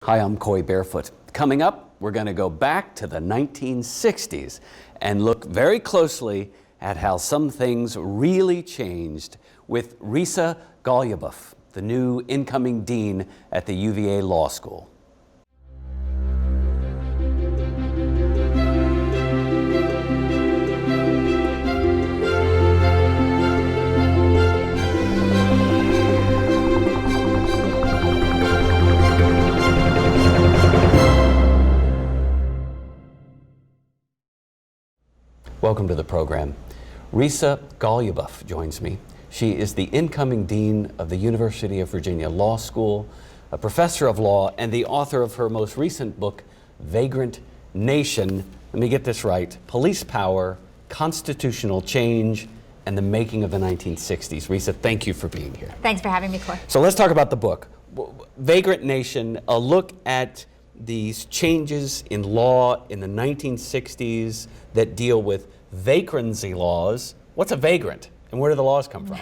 Hi, I'm Coy Barefoot. Coming up, we're going to go back to the 1960s and look very closely at how some things really changed with Risa Goluboff, the new incoming dean at the UVA Law School. Welcome to the program. Risa Goluboff joins me. She is the incoming dean of the University of Virginia Law School, a professor of law, and the author of her most recent book, Vagrant Nation. Let me get this right. Police Power, Constitutional Change, and the Making of the 1960s. Risa, thank you for being here. Thanks for having me, Coy. So let's talk about the book. Vagrant Nation, a look at these changes in law in the 1960s that deal with vagrancy laws. What's a vagrant, and where do the laws come from?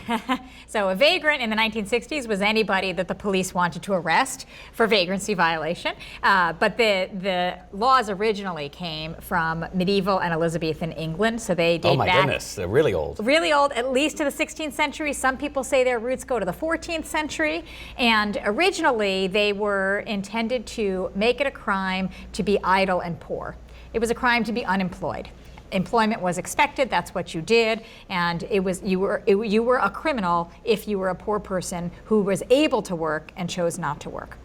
So a vagrant in the 1960s was anybody that the police wanted to arrest for vagrancy violation. But the laws originally came from medieval and Elizabethan England, so they date back. Oh my goodness, they're really old. Really old, at least to the 16th century. Some people say their roots go to the 14th century. And originally, they were intended to make it a crime to be idle and poor. It was a crime to be unemployed. Employment was expected, that's what you did, and you were a criminal if you were a poor person who was able to work and chose not to work.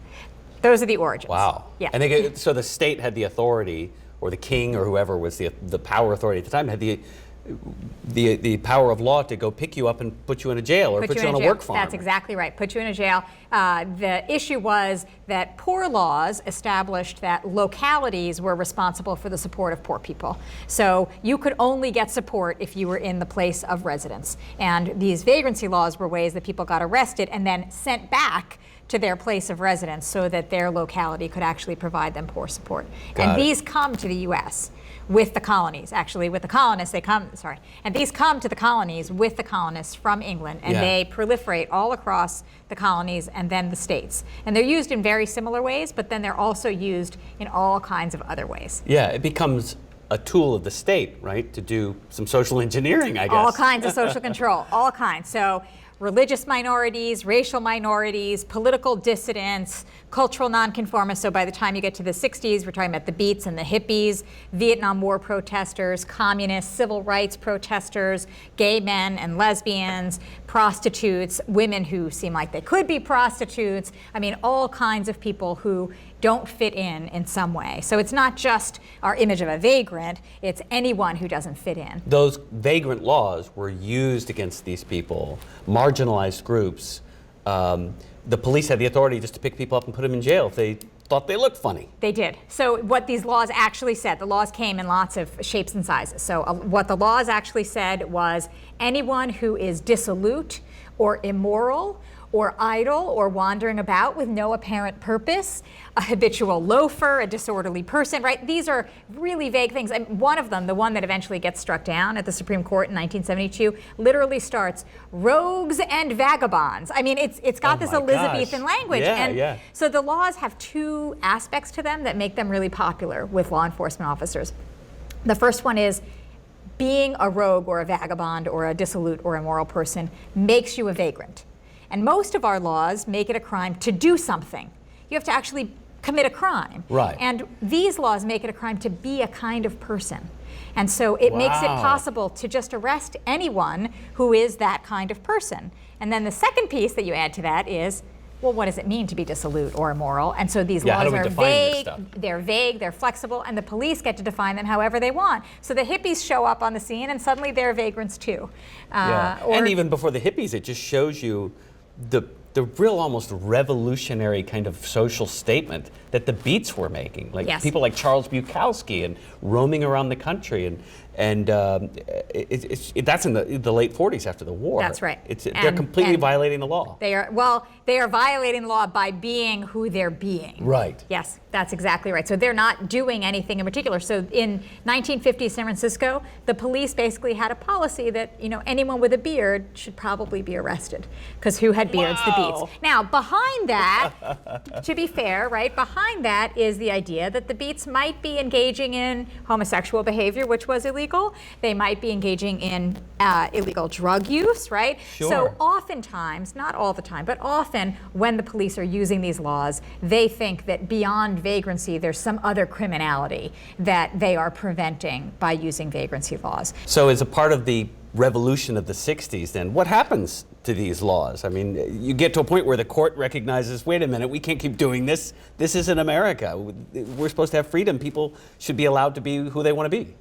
Those are the origins. Wow. Yeah. And so the state had the authority, or the king or whoever was the power authority at the time, had the power of law to go pick you up and put you in a jail or put you on a work farm. That's exactly right. Put you in a jail. The issue was that poor laws established that localities were responsible for the support of poor people. So you could only get support if you were in the place of residence. And these vagrancy laws were ways that people got arrested and then sent back to their place of residence so that their locality could actually provide them poor support. And these come to the U.S. with the colonies, actually with the colonists, and these come to the colonies with the colonists from England, and they proliferate all across the colonies and then the states. And they're used in very similar ways, but then they're also used in all kinds of other ways. Yeah, it becomes a tool of the state, right, to do some social engineering, I guess. All kinds of social control, all kinds. So religious minorities, racial minorities, political dissidents, cultural nonconformists. So by the time you get to the 60s, we're talking about the Beats and the hippies, Vietnam War protesters, communists, civil rights protesters, gay men and lesbians, prostitutes, women who seem like they could be prostitutes. I mean, all kinds of people who don't fit in some way. So it's not just our image of a vagrant, it's anyone who doesn't fit in. Those vagrant laws were used against these people, marginalized groups. The police had the authority just to pick people up and put them in jail if they thought they looked funny. They did. So what these laws actually said, the laws came in lots of shapes and sizes. So what the laws actually said was anyone who is dissolute or immoral or idle or wandering about with no apparent purpose, a habitual loafer, a disorderly person, right? These are really vague things. And one of them, the one that eventually gets struck down at the Supreme Court in 1972, literally starts rogues and vagabonds. I mean, it's got this Elizabethan language. And so the laws have two aspects to them that make them really popular with law enforcement officers. The first one is being a rogue or a vagabond or a dissolute or immoral person makes you a vagrant. And most of our laws make it a crime to do something. You have to actually commit a crime. Right. And these laws make it a crime to be a kind of person. And so it makes it possible to just arrest anyone who is that kind of person. And then the second piece that you add to that is, well, what does it mean to be dissolute or immoral? And so these laws are vague, they're flexible, and the police get to define them however they want. So the hippies show up on the scene and suddenly they're vagrants too. And even before the hippies, it just shows you the real almost revolutionary kind of social statement that the Beats were making. Like people like Charles Bukowski and roaming around the country And that's in the late 40s after the war. That's right. They're completely violating the law. They are violating the law by being who they're being. Right. Yes, that's exactly right. So they're not doing anything in particular. So in 1950 San Francisco, the police basically had a policy that, anyone with a beard should probably be arrested, because who had beards? Wow. The Beats. Now, behind that, to be fair, right, behind that is the idea that the Beats might be engaging in homosexual behavior, which was illegal. They might be engaging in illegal drug use, right? Sure. So oftentimes, not all the time, but often when the police are using these laws, they think that beyond vagrancy, there's some other criminality that they are preventing by using vagrancy laws. So as a part of the revolution of the 60s, then, what happens to these laws? I mean, you get to a point where the court recognizes, wait a minute, we can't keep doing this. This isn't America. We're supposed to have freedom. People should be allowed to be who they want to be.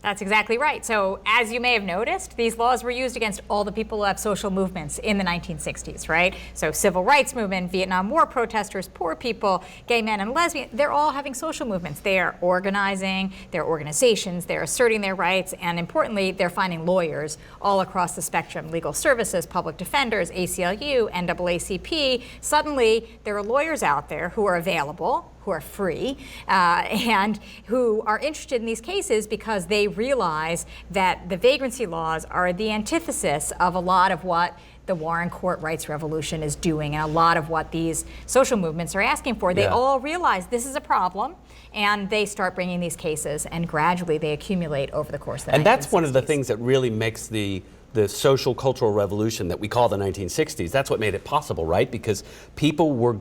That's exactly right. So as you may have noticed, these laws were used against all the people who have social movements in the 1960s, right? So civil rights movement, Vietnam War protesters, poor people, gay men and lesbians, they're all having social movements. They are organizing, they're organizations, they're asserting their rights, and importantly, they're finding lawyers all across the spectrum, legal services, public defenders, ACLU, NAACP. Suddenly, there are lawyers out there who are available, who are free, and who are interested in these cases because they realize that the vagrancy laws are the antithesis of a lot of what the Warren Court rights revolution is doing and a lot of what these social movements are asking for. They all realize this is a problem, and they start bringing these cases, and gradually they accumulate over the course of the 1960s. And that's one of the things that really makes the social cultural revolution that we call the 1960s, that's what made it possible, right? Because people were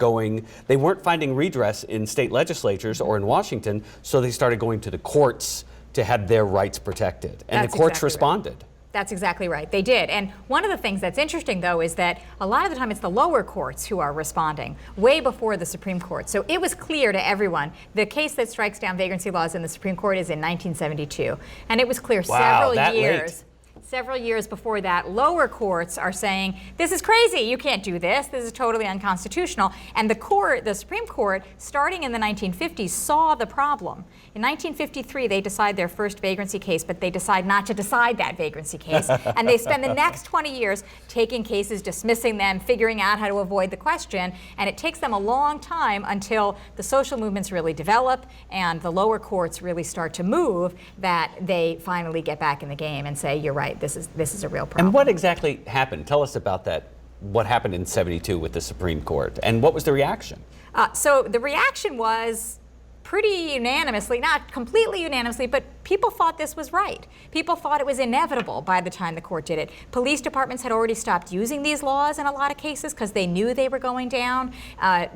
they weren't finding redress in state legislatures or in Washington, so they started going to the courts to have their rights protected. And the courts responded. Right. That's exactly right. They did. And one of the things that's interesting, though, is that a lot of the time it's the lower courts who are responding, way before the Supreme Court. So it was clear to everyone. The case that strikes down vagrancy laws in the Supreme Court is in 1972. And it was clear several years before that, lower courts are saying, this is crazy, you can't do this, this is totally unconstitutional. And the Supreme Court, starting in the 1950s, saw the problem. In 1953, they decide their first vagrancy case, but they decide not to decide that vagrancy case. And they spend the next 20 years taking cases, dismissing them, figuring out how to avoid the question. And it takes them a long time until the social movements really develop and the lower courts really start to move, that they finally get back in the game and say, you're right, this is a real problem. And what exactly happened? Tell us about that. What happened in '72 with the Supreme Court, and what was the reaction? So the reaction was pretty unanimously, not completely unanimously, but people thought this was right. People thought it was inevitable by the time the court did it. Police departments had already stopped using these laws in a lot of cases because they knew they were going down.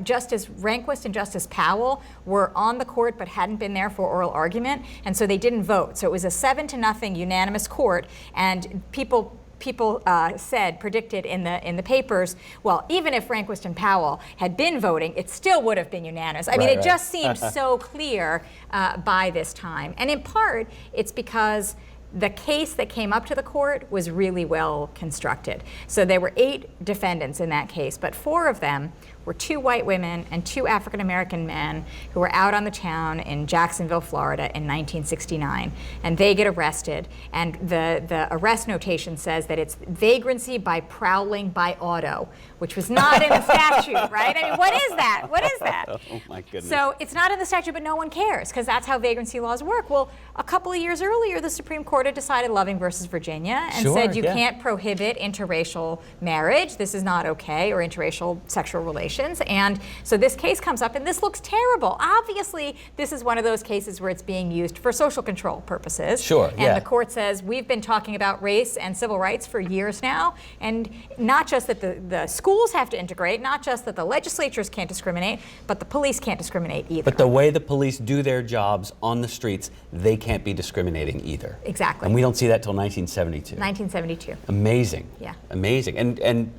Justice Rehnquist and Justice Powell were on the court but hadn't been there for oral argument, and so they didn't vote. So it was a 7-0 unanimous court, and people predicted in the papers, well, even if Rehnquist and Powell had been voting, it still would have been unanimous. I mean, it just seemed so clear by this time. And in part, it's because the case that came up to the court was really well constructed. So there were 8 defendants in that case, but 4 of them were 2 white women and 2 African-American men who were out on the town in Jacksonville, Florida in 1969. And they get arrested. And the arrest notation says that it's vagrancy by prowling by auto, which was not in the statute, right? I mean, what is that? What is that? Oh, my goodness. So it's not in the statute, but no one cares, because that's how vagrancy laws work. Well, a couple of years earlier, the Supreme Court had decided Loving versus Virginia and said you can't prohibit interracial marriage. This is not okay, or interracial sexual relations. And so this case comes up, and this looks terrible. Obviously, this is one of those cases where it's being used for social control purposes. And the court says, we've been talking about race and civil rights for years now, and not just that the schools have to integrate, not just that the legislatures can't discriminate, but the police can't discriminate either. But the way the police do their jobs on the streets, they can't be discriminating either. Exactly. And we don't see that till 1972. 1972. Amazing. Yeah. Amazing. And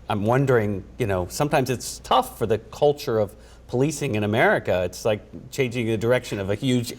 I'm wondering, sometimes it's tough for the culture of policing in America. It's like changing the direction of a huge,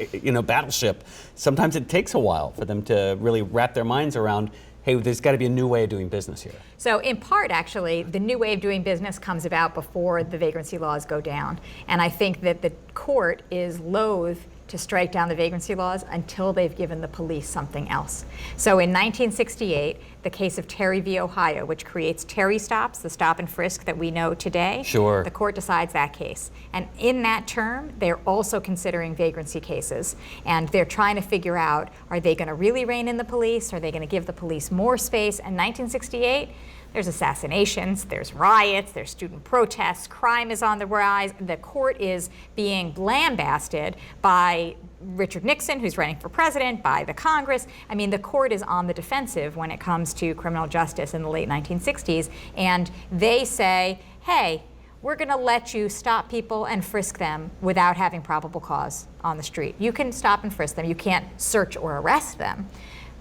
battleship. Sometimes it takes a while for them to really wrap their minds around, hey, there's got to be a new way of doing business here. So in part, actually, the new way of doing business comes about before the vagrancy laws go down. And I think that the court is loath to strike down the vagrancy laws until they've given the police something else. So in 1968, the case of Terry v. Ohio, which creates Terry stops, the stop and frisk that we know today, Sure. the court decides that case. And in that term, they're also considering vagrancy cases. And they're trying to figure out, are they going to really rein in the police? Are they going to give the police more space? And 1968, there's assassinations, there's riots, there's student protests, crime is on the rise. The court is being lambasted by Richard Nixon, who's running for president, by the Congress. I mean, the court is on the defensive when it comes to criminal justice in the late 1960s. And they say, hey, we're going to let you stop people and frisk them without having probable cause on the street. You can stop and frisk them. You can't search or arrest them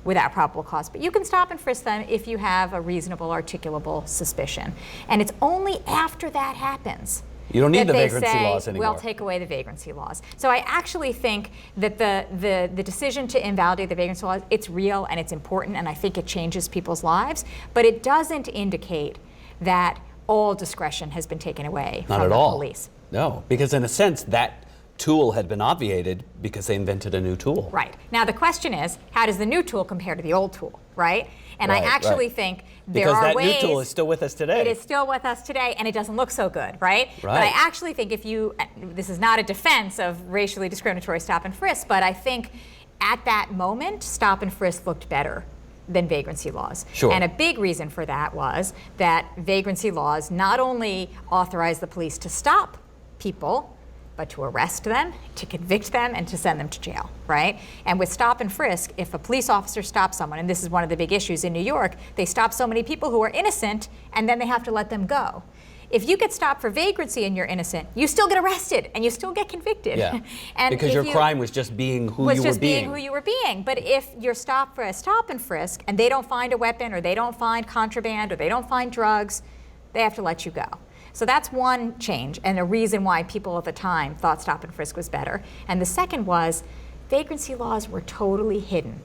without probable cause, but you can stop and frisk them if you have a reasonable, articulable suspicion. And it's only after that happens You don't need that the they vagrancy say, laws anymore. we'll take away the vagrancy laws. So I actually think that the decision to invalidate the vagrancy laws, it's real and it's important, and I think it changes people's lives, but it doesn't indicate that all discretion has been taken away Not from at the all. police. No, because in a sense, that tool had been obviated because they invented a new tool. Right. Now the question is, how does the new tool compare to the old tool, right? And Right, I actually right. think there Because are that ways. new tool is still with us today. It is still with us today, and it doesn't look so good, right? But I Right. actually think if you, this is not a defense of racially discriminatory stop and frisk, but I think at that moment, stop and frisk looked better than vagrancy laws. Sure. And a big reason for that was that vagrancy laws not only authorize the police to stop people, but to arrest them, to convict them, and to send them to jail, right? And with stop and frisk, if a police officer stops someone, and this is one of the big issues in New York, they stop so many people who are innocent, and then they have to let them go. If you get stopped for vagrancy and you're innocent, you still get arrested, and you still get convicted. Yeah, And because if your you- crime was just being who was you were just being. being who you were being. But if you're stopped for a stop and frisk and they don't find a weapon or they don't find contraband or they don't find drugs, they have to let you go. So that's one change and a reason why people at the time thought stop and frisk was better. And the second was vagrancy laws were totally hidden.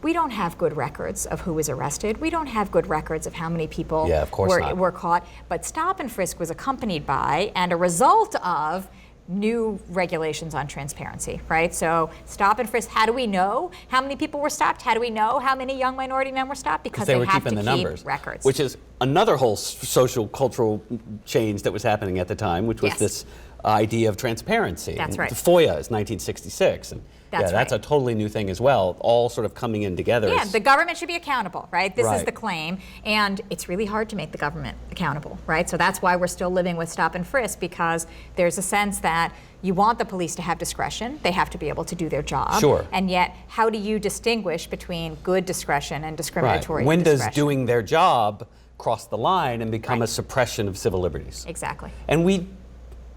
We don't have good records of who was arrested. We don't have good records of how many people Yeah, of course not. were caught. But stop and frisk was accompanied by and a result of new regulations on transparency, right? So stop and frisk, how do we know how many people were stopped? How do we know how many young minority men were stopped? Because they they were have keeping to the keep numbers, records. which is another whole social cultural change that was happening at the time, which was Yes. this idea of transparency. That's And right. The FOIA is 1966, and That's that's right. a totally new thing as well, all sort of coming in together. Yeah, the government should be accountable, right? This is Right. the claim, and it's really hard to make the government accountable, right? So that's why we're still living with stop and frisk, because there's a sense that you want the police to have discretion. They have to be able to do their job. Sure. And yet, how do you distinguish between good discretion and discriminatory When does discretion? doing their job cross the line and become Right. a suppression of civil liberties? Exactly. And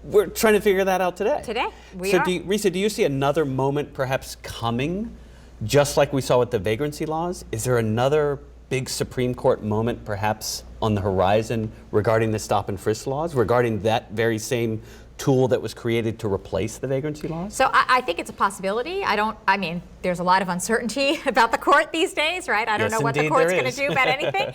we're trying to figure that out today. Today, we so are. Risa, do you see another moment perhaps coming, just like we saw with the vagrancy laws? Is there another big Supreme Court moment perhaps on the horizon regarding the stop and frisk laws, regarding that very same tool that was created to replace the vagrancy laws? So I think it's a possibility. I mean, there's a lot of uncertainty about the court these days, right? I don't Yes, know what the indeed court's there going to is. do about anything.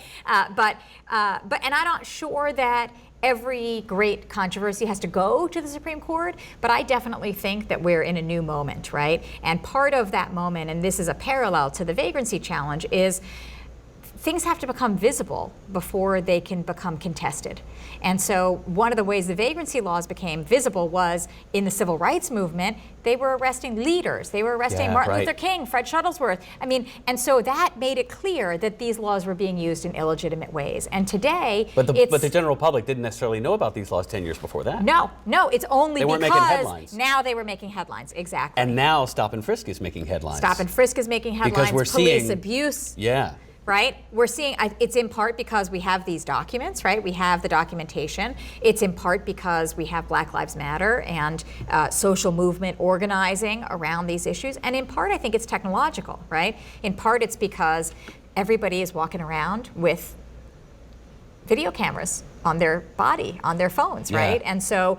And I'm not sure that every great controversy has to go to the Supreme Court, but I definitely think that we're in a new moment, right? And part of that moment, and this is a parallel to the vagrancy challenge, is things have to become visible before they can become contested. And so one of the ways the vagrancy laws became visible was in the civil rights movement, they were arresting leaders. They were arresting Yeah, Martin right. Luther King, Fred Shuttlesworth. I mean, and so that made it clear that these laws were being used in illegitimate ways. And today, But it's the general public didn't necessarily know about these laws 10 years before that. no, it's only They weren't making because headlines. now they were making headlines. Exactly. And now stop and frisk is making headlines. Stop and frisk is making headlines. Because we're Police seeing- abuse. Yeah. Right? We're seeing, it's in part because we have these documents, right? We have the documentation. It's in part because we have Black Lives Matter and social movement organizing around these issues. And in part, I think it's technological, right? In part, it's because everybody is walking around with video cameras on their body, on their phones, Yeah. right? And so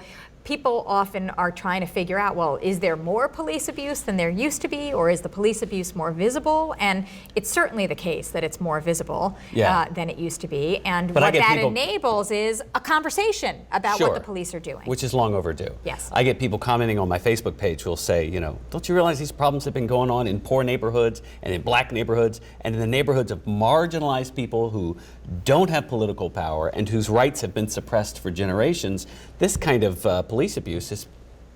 people often are trying to figure out, well, is there more police abuse than there used to be, or is the police abuse more visible? And it's certainly the case that it's more visible than it used to be. And what that enables is a conversation about what the police are doing. Which is long overdue. Yes. I get people commenting on my Facebook page who will say, you know, don't you realize these problems have been going on in poor neighborhoods and in black neighborhoods and in the neighborhoods of marginalized people who don't have political power and whose rights have been suppressed for generations? This kind of police abuse has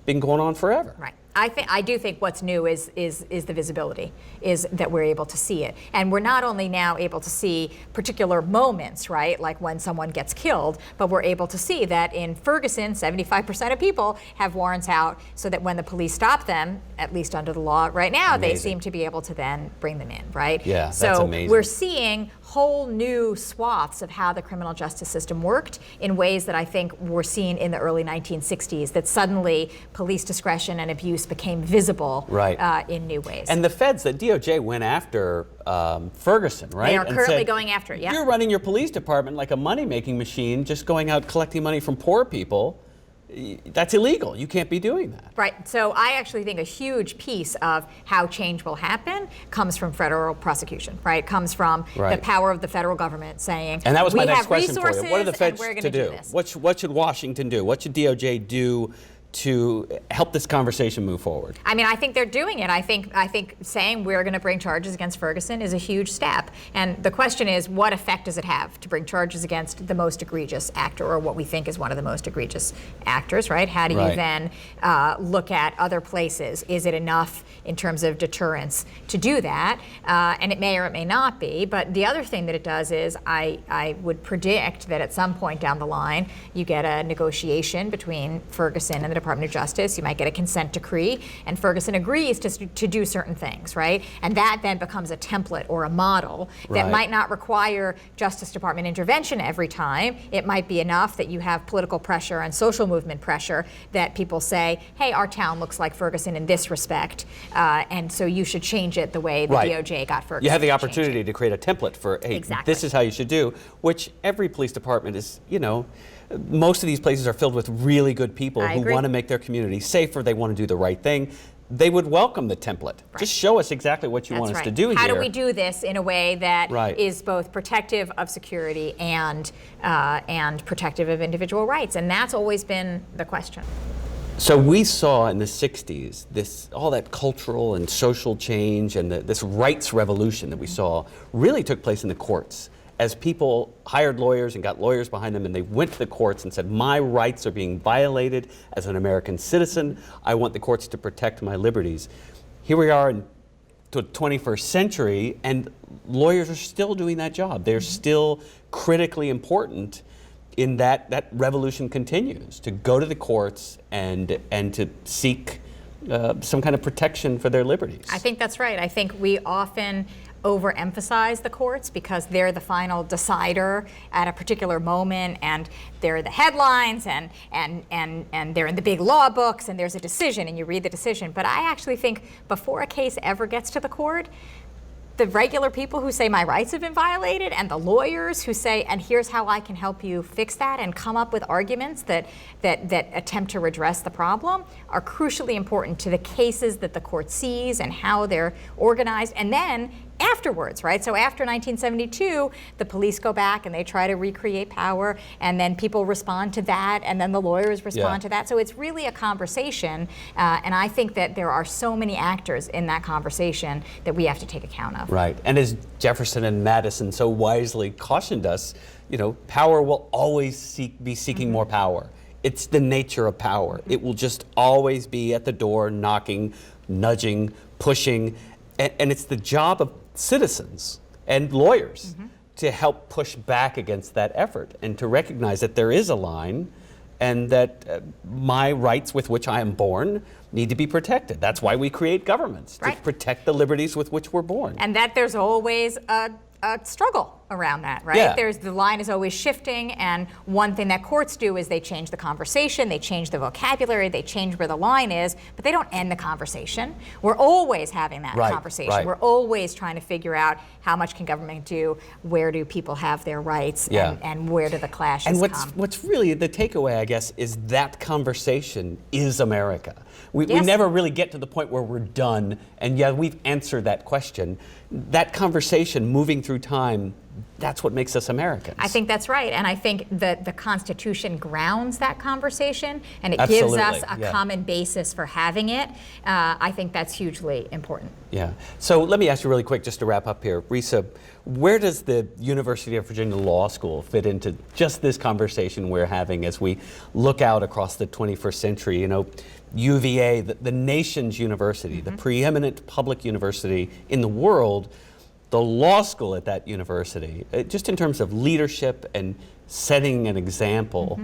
been going on forever. Right. I do think what's new is the visibility, is that we're able to see it. And we're not only now able to see particular moments, right, like when someone gets killed, but we're able to see that in Ferguson, 75% of people have warrants out so that when the police stop them, at least under the law right now, they seem to be able to then bring them in, right? Yeah, that's amazing. So we're seeing whole new swaths of how the criminal justice system worked in ways that I think were seen in the early 1960s, that suddenly police discretion and abuse became visible in new ways. And the feds, the DOJ went after Ferguson, right? They are currently going after it, yeah. You're running your police department like a money-making machine, just going out collecting money from poor people. That's illegal. You can't be doing that. Right. So I actually think a huge piece of how change will happen comes from federal prosecution, right? Comes from the power of the federal government saying, and that was my next question for you. What are the feds to do? What should Washington do? What should DOJ do to help this conversation move forward? I mean, I think they're doing it. I think saying we're going to bring charges against Ferguson is a huge step. And the question is, what effect does it have to bring charges against the most egregious actor, or what we think is one of the most egregious actors, right? How do you then look at other places? Is it enough in terms of deterrence to do that? And it may or it may not be. But the other thing that it does is I would predict that at some point down the line, you get a negotiation between Ferguson and the Department of Justice. You might get a consent decree, and Ferguson agrees to do certain things, right? And that then becomes a template or a model that might not require Justice Department intervention every time. It might be enough that you have political pressure and social movement pressure that people say, hey, our town looks like Ferguson in this respect, and so you should change it the way the DOJ got Ferguson. You have the opportunity to create a template for, hey, this is how you should do, which every police department is, you know, most of these places are filled with really good people who want to make their community safer. They want to do the right thing. They would welcome the template. Just show us exactly what you want us to do here. How do we do this in a way that is both protective of security and protective of individual rights? And that's always been the question. So we saw in the 60s all that cultural and social change and this rights revolution that we saw really took place in the courts. As people hired lawyers and got lawyers behind them, and they went to the courts and said, my rights are being violated as an American citizen. I want the courts to protect my liberties. Here we are in the 21st century, and lawyers are still doing that job. They're still critically important in that revolution continues, to go to the courts and to seek some kind of protection for their liberties. I think that's right. I think we often overemphasize the courts because they're the final decider at a particular moment, and they're the headlines, and they're in the big law books, and there's a decision and you read the decision. But I actually think before a case ever gets to the court, the regular people who say my rights have been violated, and the lawyers who say, and here's how I can help you fix that, and come up with arguments that attempt to redress the problem, are crucially important to the cases that the court sees and how they're organized. And then afterwards, right? So after 1972, the police go back and they try to recreate power, and then people respond to that, and then the lawyers respond to that. So it's really a conversation, and I think that there are so many actors in that conversation that we have to take account of. Right, and as Jefferson and Madison so wisely cautioned us, you know, power will always be seeking more power. It's the nature of power. It will just always be at the door, knocking, nudging, pushing, and it's the job of citizens and lawyers to help push back against that effort and to recognize that there is a line and that my rights with which I am born need to be protected. That's why we create governments, to protect the liberties with which we're born. And that there's always a struggle. around that, right? Yeah. The line is always shifting, and one thing that courts do is they change the conversation, they change the vocabulary, they change where the line is, but they don't end the conversation. We're always having that conversation. Right. We're always trying to figure out how much can government do, where do people have their rights, and where do the clashes come. And what's really the takeaway, I guess, is that conversation is America. We never really get to the point where we're done, and we've answered that question. That conversation moving through time, that's what makes us Americans. I think that's right, and I think that the Constitution grounds that conversation, and it gives us a common basis for having it. I think that's hugely important. Yeah. So let me ask you really quick, just to wrap up here, Risa, where does the University of Virginia Law School fit into just this conversation we're having as we look out across the 21st century? You know, UVA, the nation's university, the preeminent public university in the world, the law school at that university, just in terms of leadership and setting an example,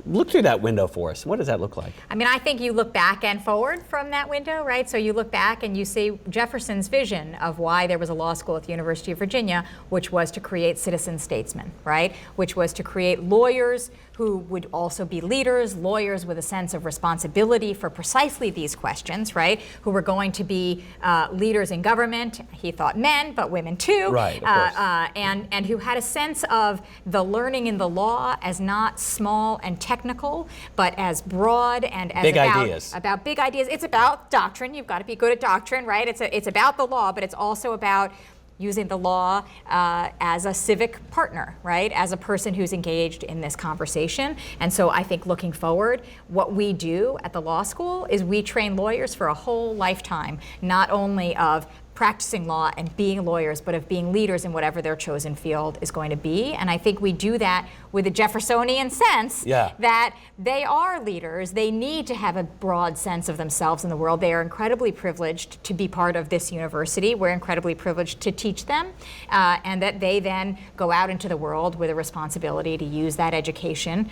look through that window for us. What does that look like? I mean, I think you look back and forward from that window, right? So you look back and you see Jefferson's vision of why there was a law school at the University of Virginia, which was to create citizen statesmen, right? Which was to create lawyers who would also be leaders, lawyers with a sense of responsibility for precisely these questions, right? Who were going to be leaders in government. He thought men, but women too. Right, of course. And who had a sense of the learning in the law as not small and technical, but as broad and as big about big ideas. It's about doctrine. You've got to be good at doctrine, right? It's about the law, but it's also about using the law as a civic partner, right? As a person who's engaged in this conversation. And so I think looking forward, what we do at the law school is we train lawyers for a whole lifetime, not only of practicing law and being lawyers, but of being leaders in whatever their chosen field is going to be. And I think we do that with a Jeffersonian sense that they are leaders. They need to have a broad sense of themselves in the world. They are incredibly privileged to be part of this university. We're incredibly privileged to teach them, and that they then go out into the world with a responsibility to use that education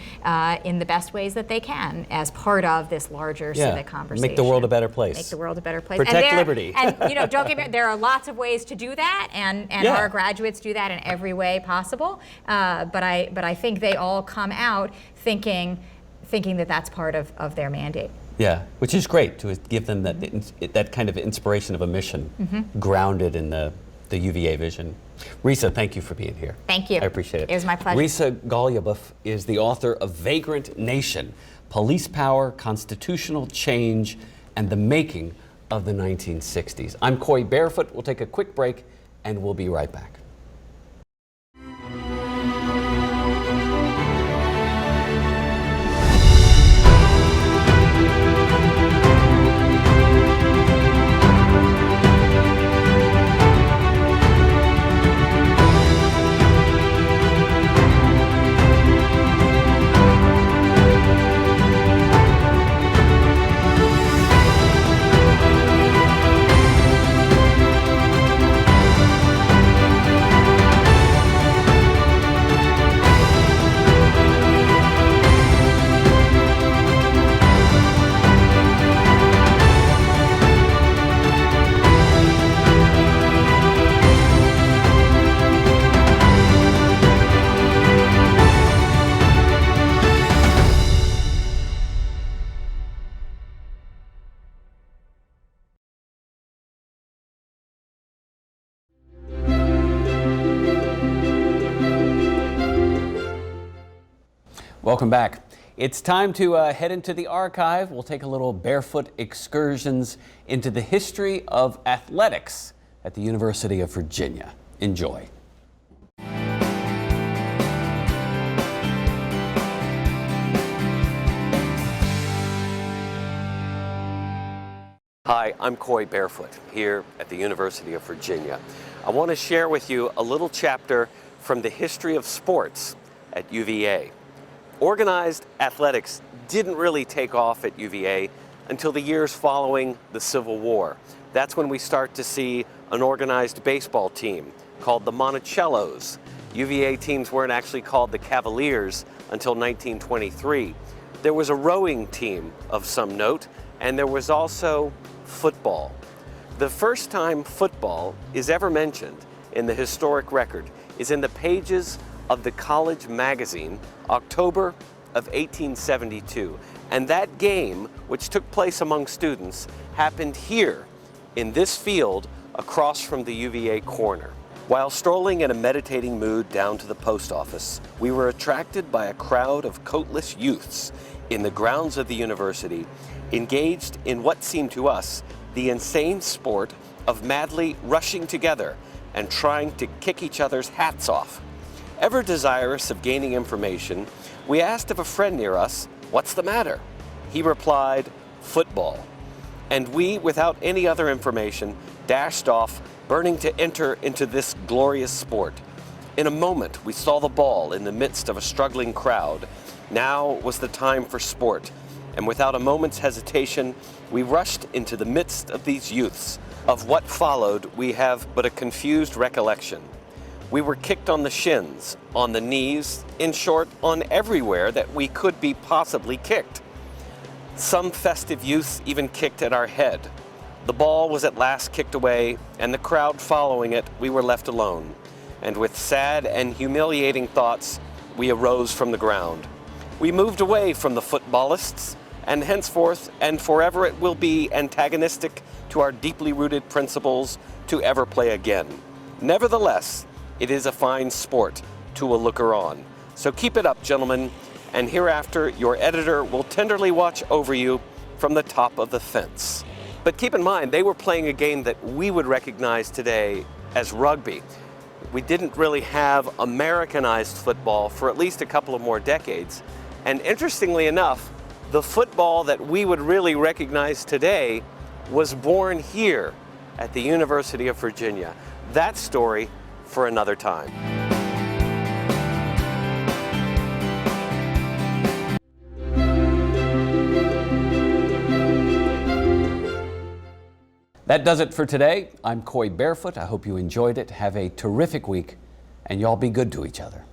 in the best ways that they can as part of this larger civic conversation. Make the world a better place. Make the world a better place. Protect liberty. And don't get me, there are lots of ways to do that, and our graduates do that in every way possible. But I think they all come out thinking that that's part of their mandate. Yeah, which is great to give them that kind of inspiration of a mission grounded in the UVA vision. Risa, thank you for being here. Thank you. I appreciate it. It was my pleasure. Risa Goluboff is the author of Vagrant Nation, Police Power, Constitutional Change, and the Making of the 1960s. I'm Coy Barefoot. We'll take a quick break and we'll be right back. Welcome back. It's time to head into the archive. We'll take a little barefoot excursions into the history of athletics at the University of Virginia. Enjoy. Hi, I'm Coy Barefoot here at the University of Virginia. I want to share with you a little chapter from the history of sports at UVA. Organized athletics didn't really take off at UVA until the years following the Civil War. That's when we start to see an organized baseball team called the Monticellos. UVA teams weren't actually called the Cavaliers until 1923. There was a rowing team of some note, and there was also football. The first time football is ever mentioned in the historic record is in the pages of the college magazine, October of 1872. And that game, which took place among students, happened here in this field across from the UVA corner. While strolling in a meditating mood down to the post office, we were attracted by a crowd of coatless youths in the grounds of the university, engaged in what seemed to us the insane sport of madly rushing together and trying to kick each other's hats off. Ever desirous of gaining information, we asked of a friend near us, "What's the matter?" He replied, "Football." And we, without any other information, dashed off, burning to enter into this glorious sport. In a moment, we saw the ball in the midst of a struggling crowd. Now was the time for sport, and without a moment's hesitation, we rushed into the midst of these youths. Of what followed, we have but a confused recollection. We were kicked on the shins, on the knees, in short, on everywhere that we could be possibly kicked. Some festive youths even kicked at our head. The ball was at last kicked away, and the crowd following it, we were left alone. And with sad and humiliating thoughts, we arose from the ground. We moved away from the footballists, and henceforth and forever it will be antagonistic to our deeply rooted principles to ever play again. Nevertheless, it is a fine sport to a looker on. So keep it up, gentlemen, and hereafter your editor will tenderly watch over you from the top of the fence. But keep in mind, they were playing a game that we would recognize today as rugby. We didn't really have Americanized football for at least a couple of more decades. And interestingly enough, the football that we would really recognize today was born here at the University of Virginia. That story for another time. That does it for today. I'm Coy Barefoot. I hope you enjoyed it. Have a terrific week, and y'all be good to each other.